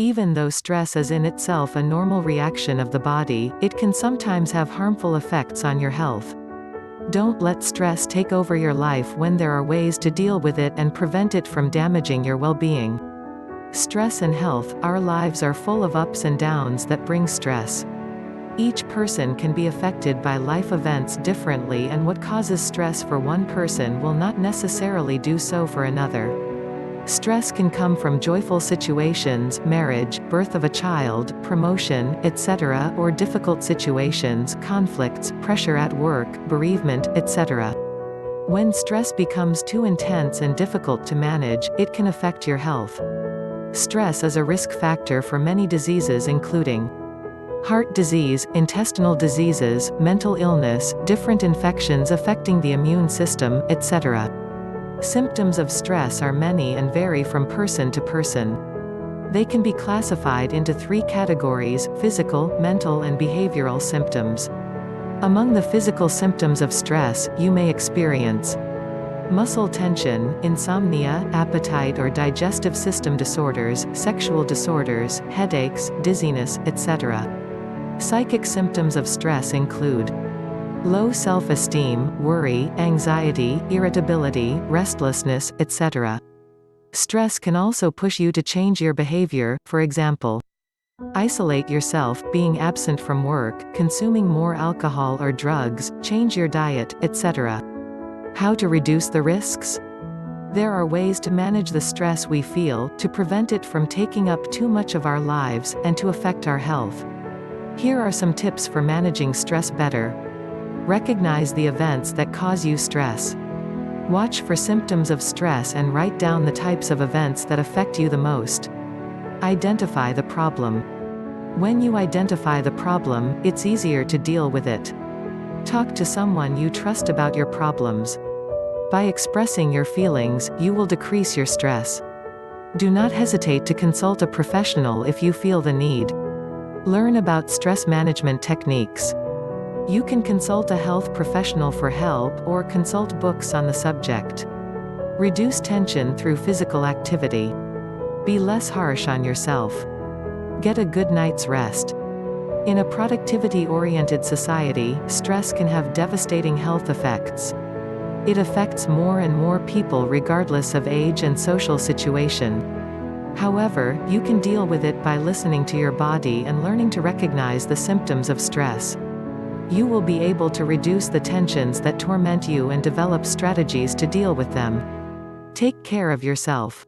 Even though stress is in itself a normal reaction of the body, it can sometimes have harmful effects on your health. Don't let stress take over your life when there are ways to deal with it and prevent it from damaging your well-being. Stress and health. Our lives are full of ups and downs that bring stress. Each person can be affected by life events differently, and what causes stress for one person will not necessarily do so for another. Stress can come from joyful situations, marriage, birth of a child, promotion, etc., or difficult situations, conflicts, pressure at work, bereavement, etc. When stress becomes too intense and difficult to manage, it can affect your health. Stress is a risk factor for many diseases including heart disease, intestinal diseases, mental illness, different infections affecting the immune system, etc. Symptoms of stress are many and vary from person to person. They can be classified into 3 categories: physical, mental, and behavioral symptoms. Among the physical symptoms of stress, you may experience muscle tension, insomnia, appetite or digestive system disorders, sexual disorders, headaches, dizziness, etc. Psychic symptoms of stress include low self-esteem, worry, anxiety, irritability, restlessness, etc. Stress can also push you to change your behavior, for example, isolate yourself, being absent from work, consuming more alcohol or drugs, change your diet, etc. How to reduce the risks? There are ways to manage the stress we feel, to prevent it from taking up too much of our lives, and to affect our health. Here are some tips for managing stress better. Recognize the events that cause you stress. Watch for symptoms of stress and write down the types of events that affect you the most. Identify the problem. When you identify the problem, it's easier to deal with it. Talk to someone you trust about your problems. By expressing your feelings, you will decrease your stress. Do not hesitate to consult a professional if you feel the need. Learn about stress management techniques. You can consult a health professional for help, or consult books on the subject. Reduce tension through physical activity. Be less harsh on yourself. Get a good night's rest. In a productivity-oriented society, stress can have devastating health effects. It affects more and more people regardless of age and social situation. However, you can deal with it by listening to your body and learning to recognize the symptoms of stress. You will be able to reduce the tensions that torment you and develop strategies to deal with them. Take care of yourself.